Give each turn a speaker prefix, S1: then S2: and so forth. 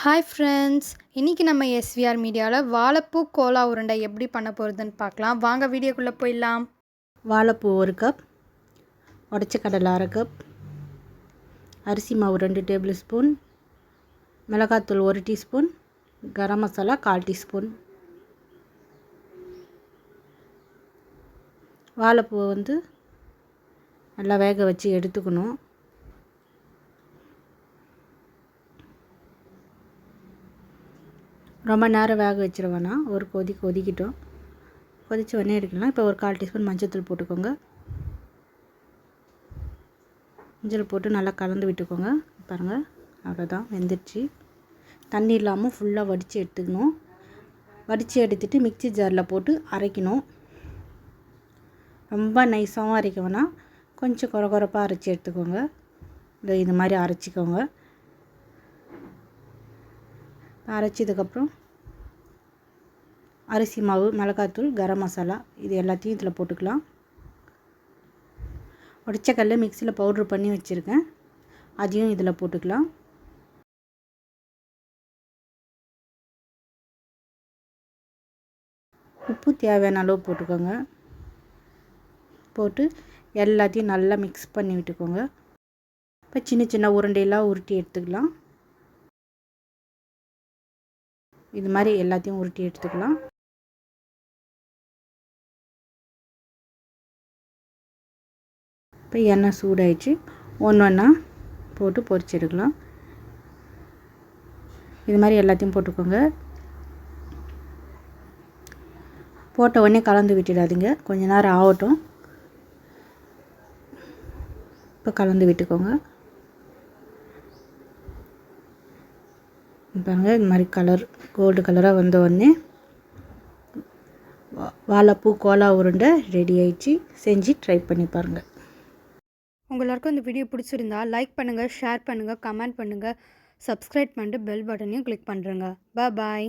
S1: Hi friends, இன்றைக்கி நம்ம SVR மீடியாவில் வாழைப்பூ கோலா உருண்டை எப்படி பண்ண போகிறதுன்னு பார்க்கலாம். வாங்க வீடியோக்குள்ளே போயிடலாம்.
S2: வாழைப்பூ 1 கப், உடச்ச கடலை 1/2 கப், அரிசி மாவு 2 டேபிள் ஸ்பூன், மிளகாத்தூள் 1 டீஸ்பூன், கரம் மசாலா 1/4 டீஸ்பூன். வாழைப்பூவை நல்லா வேக வச்சு எடுத்துக்கணும். ரொம்ப நேரம் வேக வச்சிட வேணாம், ஒரு கொதிக்கிட்டோம். கொதித்து உடனே எடுக்கலாம். இப்போ ஒரு 1/4 டீஸ்பூன் மஞ்சள் போட்டுக்கோங்க. மஞ்சள் போட்டு நல்லா கலந்து விட்டுக்கோங்க. பாருங்கள், அவ்வளோதான், வெந்துடுச்சு. தண்ணி இல்லாமல் ஃபுல்லாக வடித்து எடுத்துக்கணும். வடித்து எடுத்துகிட்டு மிக்ஸி ஜாரில் போட்டு அரைக்கணும். ரொம்ப நைஸாகவும் அரைக்க வேணாம், கொஞ்சம் கொரப்பாக அரைச்சி எடுத்துக்கோங்க. இது மாதிரி அரைச்சிக்கோங்க. அரைச்சதுக்கப்புறம் அரிசி மாவு, மிளகாத்தூள், கரம் மசாலா இது எல்லாத்தையும் இதில் போட்டுக்கலாம். உடச்ச கடலை மிக்ஸியில் பவுட்ரு பண்ணி வச்சுருக்கேன், அதையும் இதில் போட்டுக்கலாம். உப்பு தேவையான அளவு போட்டுக்கோங்க. போட்டு எல்லாத்தையும் நல்லா மிக்ஸ் பண்ணி விட்டுக்கோங்க. இப்போ சின்ன சின்ன உருண்டையெல்லாம் உருட்டி எடுத்துக்கலாம். இது மாதிரி எல்லாத்தையும் உருட்டி எடுத்துக்கலாம். இப்போ எண்ணெய் சூடாயிடுச்சு, ஒன்றா போட்டு பொரிச்சு எடுக்கலாம். இது மாதிரி எல்லாத்தையும் போட்டுக்கோங்க. போட்ட உடனே கலந்து விட்டுடாதீங்க, கொஞ்ச நேரம் ஆகட்டும். இப்போ கலந்து விட்டுக்கோங்க. பாருங்கள், இது மாதிரி கலர் கோல்டு கலராக வந்த உடனே வாழைப்பூ கோலா உருண்டை ரெடி ஆயிடுச்சு. செஞ்சு ட்ரை பண்ணி பாருங்கள்.
S1: உங்களுக்கு இந்த வீடியோ பிடிச்சிருந்தா லைக் பண்ணுங்கள், ஷேர் பண்ணுங்கள், கமெண்ட் பண்ணுங்கள், சப்ஸ்கிரைப் பண்ணிட்டு பெல் பட்டனையும் கிளிக் பண்ணுறேங்க. பாய்.